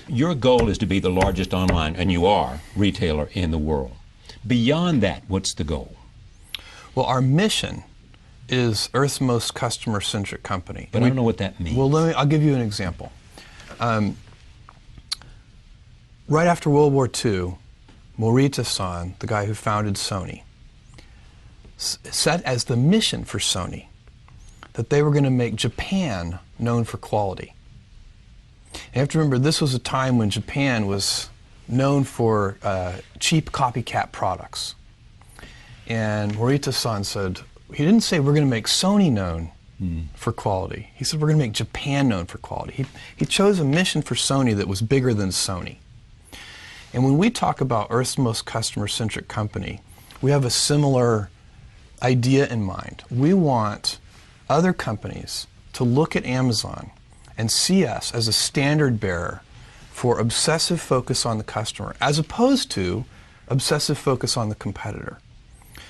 Your goal is to be the largest online, and you are, retailer in the world. Beyond that, what's the goal? Well, our mission is Earth's most customer-centric company. But I don't know what that means. Well, I'll give you an example. Right after World War II, Morita-san, the guy who founded Sony, set as the mission for Sony that they were going to make Japan known for quality. And you have to remember, this was a time when Japan was known for cheap copycat products. And Morita-san said, he didn't say we're going to make Sony known for quality. He said we're going to make Japan known for quality. He chose a mission for Sony that was bigger than Sony. And when we talk about Earth's most customer-centric company, we have a similar idea in mind. We want other companies to look at Amazon and see us as a standard bearer for obsessive focus on the customer, as opposed to obsessive focus on the competitor.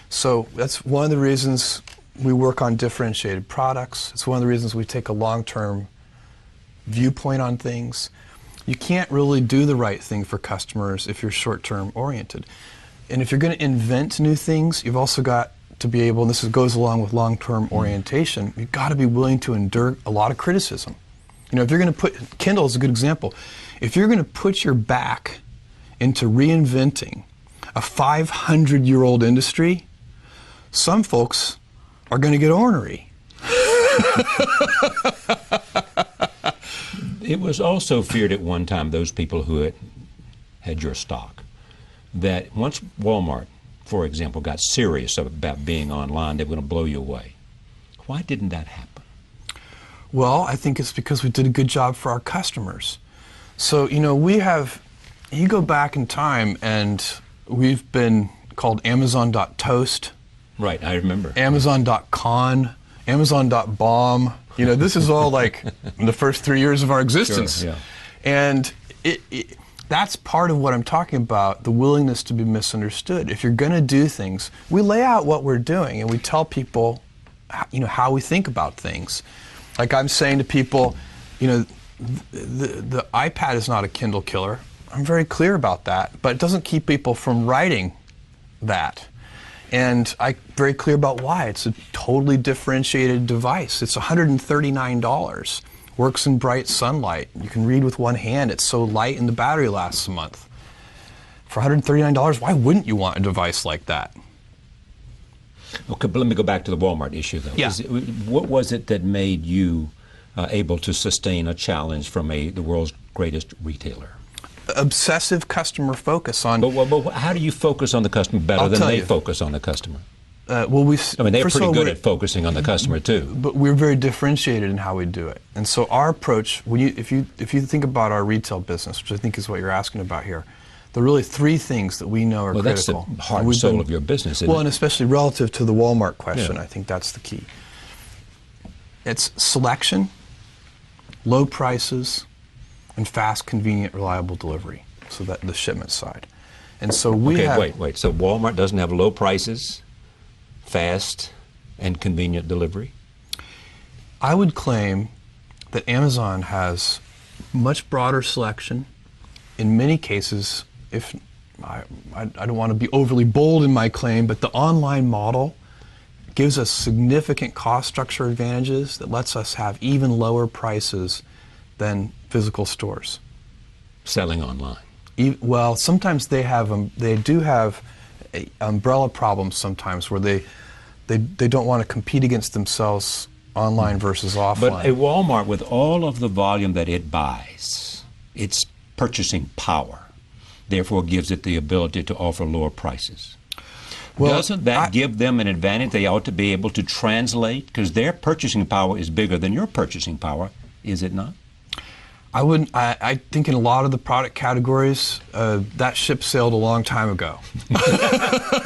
So that's one of the reasons we work on differentiated products. It's one of the reasons we take a long-term viewpoint on things. You can't really do the right thing for customers if you're short-term oriented. And if you're going to invent new things, you've also got to be able, and this goes along with long-term orientation, you've got to be willing to endure a lot of criticism. You know, if you're going to put, Kindle is a good example, if you're going to put your back into reinventing a 500-year-old industry, some folks are going to get ornery. It was also feared at one time, those people who had your stock, that once Walmart, for example, got serious about being online, they were going to blow you away. Why didn't that happen? Well, I think it's because we did a good job for our customers. So, you know, you go back in time and we've been called Amazon.toast. Right, I remember. Amazon.con, Amazon.bomb. You know, this is all like in the first 3 years of our existence. Sure, yeah. And that's part of what I'm talking about, the willingness to be misunderstood. If you're going to do things, we lay out what we're doing and we tell people, you know, how we think about things. Like I'm saying to people, you know, the iPad is not a Kindle killer. I'm very clear about that, but it doesn't keep people from writing that. And I'm very clear about why. It's a totally differentiated device. It's $139. Works in bright sunlight. You can read with one hand. It's so light and the battery lasts a month. For $139, why wouldn't you want a device like that? Okay, but let me go back to the Walmart issue, though. Yeah. What was it that made you able to sustain a challenge from the world's greatest retailer? Obsessive customer focus on... But how do you focus on the customer better than they focus on the customer? Well, I mean, they're pretty good at focusing on the customer, too. But we're very differentiated in how we do it. And so our approach, if you think about our retail business, which I think is what you're asking about here, there are really three things that we know are critical. That's the heart and soul of your business, isn't it? Well, and especially relative to the Walmart question, Yeah. I think that's the key. It's selection, low prices, and fast, convenient, reliable delivery. So that the shipment side. And so we have... Wait. So Walmart doesn't have low prices, fast, and convenient delivery? I would claim that Amazon has much broader selection. In many cases, if I don't want to be overly bold in my claim, but the online model gives us significant cost structure advantages that lets us have even lower prices than physical stores. Selling online? Well, sometimes they do have umbrella problems sometimes where they don't want to compete against themselves online versus offline. But a Walmart, with all of the volume that it buys, its purchasing power, therefore gives it the ability to offer lower prices. Well, doesn't that give them an advantage they ought to be able to translate? Because their purchasing power is bigger than your purchasing power, is it not? I wouldn't. I think in a lot of the product categories, that ship sailed a long time ago.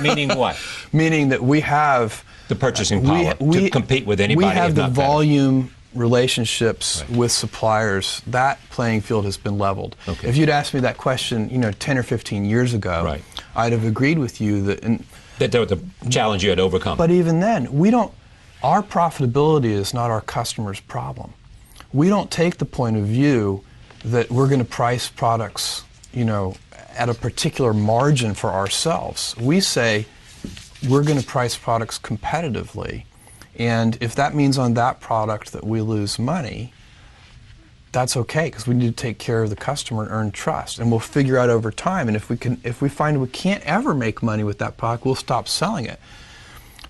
Meaning what? Meaning that we have the purchasing power to compete with anybody. We have the better. Volume relationships with suppliers. That playing field has been leveled. Okay. If you'd asked me that question, 10 or 15 years ago, I'd have agreed with you that that was the challenge you had overcome. But even then, our profitability is not our customer's problem. We don't take the point of view that we're going to price products, at a particular margin for ourselves. We say we're going to price products competitively, and if that means on that product that we lose money, that's okay, because we need to take care of the customer and earn trust, and we'll figure out over time. And if we find we can't ever make money with that product, we'll stop selling it.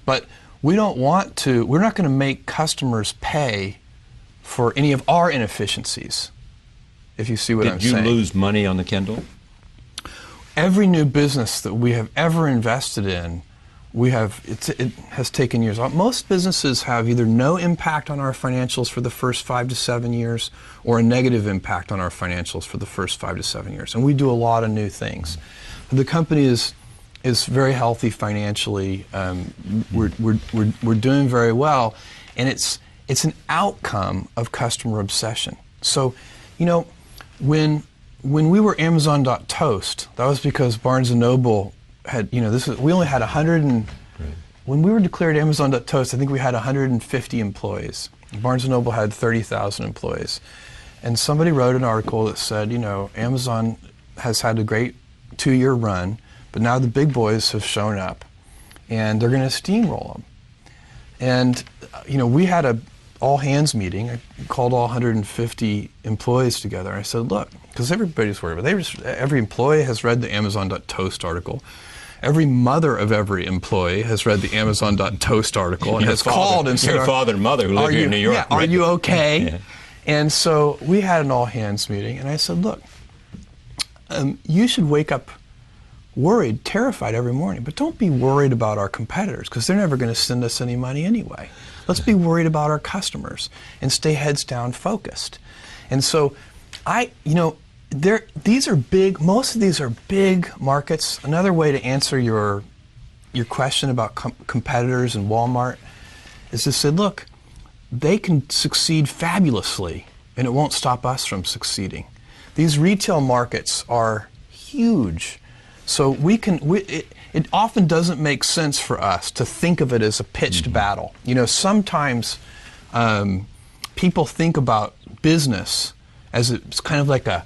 But we're not going to make customers pay for any of our inefficiencies, if you see what I'm saying. Did you lose money on the Kindle? Every new business that we have ever invested in, it has taken years. Most businesses have either no impact on our financials for the first 5 to 7 years, or a negative impact on our financials for the first 5 to 7 years. And we do a lot of new things. The company is very healthy financially. We're doing very well, and it's an outcome of customer obsession. So, when we were Amazon.Toast, that was because Barnes & Noble had, we only had 100 and, right. When we were declared Amazon.Toast, I think we had 150 employees. Barnes & Noble had 30,000 employees. And somebody wrote an article that said, Amazon has had a great 2-year run, but now the big boys have shown up, and they're going to steamroll them. And, we had a all-hands meeting. I called all 150 employees together, and I said, look, because everybody's worried about it. Every employee has read the Amazon.Toast article. Every mother of every employee has read the Amazon.Toast article and has called and said, your father and mother who live here in New York. Yeah, are you okay? Yeah. And so we had an all-hands meeting, and I said, look, you should wake up worried, terrified every morning, but don't be worried about our competitors, because they're never going to send us any money anyway. Let's be worried about our customers and stay heads down focused. And so these are big, most of these are big markets. Another way to answer your question about competitors and Walmart is to say, look, they can succeed fabulously, and it won't stop us from succeeding. These retail markets are huge. So it often doesn't make sense for us to think of it as a pitched battle. Sometimes people think about business as it's kind of like a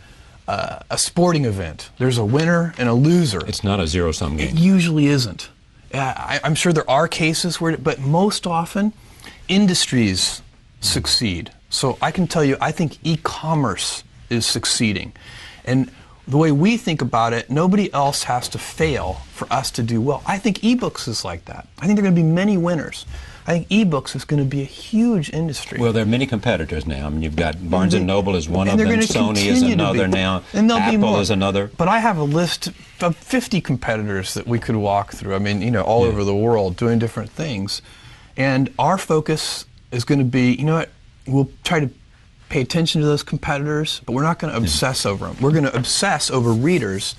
sporting event. There's a winner and a loser. It's not a zero-sum game. It usually isn't. I'm sure there are cases where, but most often, industries succeed. So I can tell you, I think e-commerce is succeeding. And the way we think about it, nobody else has to fail for us to do well. I think ebooks is like that. I think there are going to be many winners. I think ebooks is going to be a huge industry. Well, there are many competitors now. I mean, you've got Barnes & Noble is one of them, Sony is another now, and Apple is another. But I have a list of 50 competitors that we could walk through. I mean, all over the world doing different things. And our focus is going to be, we'll try to pay attention to those competitors, but we're not going to obsess over them. We're going to obsess over readers,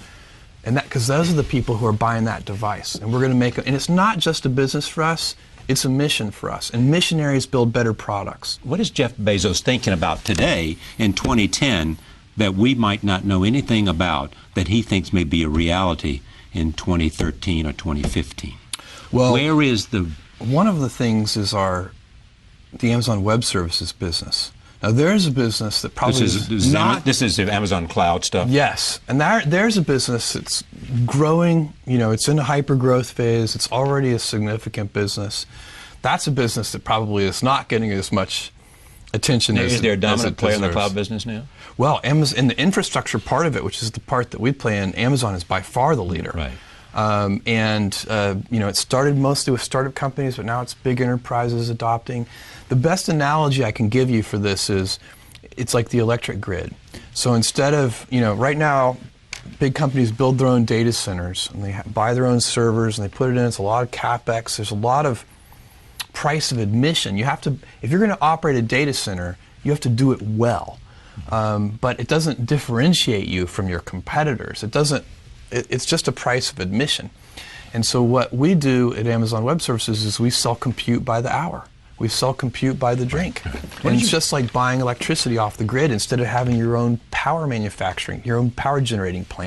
and because those are the people who are buying that device. And we're going to make it, and it's not just a business for us, it's a mission for us. And missionaries build better products. What is Jeff Bezos thinking about today in 2010 that we might not know anything about that he thinks may be a reality in 2013 or 2015? Well, where is one of the things is the Amazon Web Services business. Now, there's a business that probably this is the Amazon Cloud stuff? Yes. And there's a business that's growing. It's in a hyper-growth phase. It's already a significant business. That's a business that probably is not getting as much attention as it deserves. Is there a dominant player in the cloud business now? Well, Amazon, in the infrastructure part of it, which is the part that we play in, Amazon is by far the leader. Right. It started mostly with startup companies, but now it's big enterprises adopting. The best analogy I can give you for this is, it's like the electric grid. So instead of, right now, big companies build their own data centers, and they buy their own servers, and they put it in. It's a lot of CapEx. There's a lot of price of admission. You have to, if you're going to operate a data center, you have to do it well. But it doesn't differentiate you from your competitors. It's just a price of admission. And so what we do at Amazon Web Services is we sell compute by the hour. We sell compute by the drink. And it's just like buying electricity off the grid instead of having your own power manufacturing, your own power generating plant.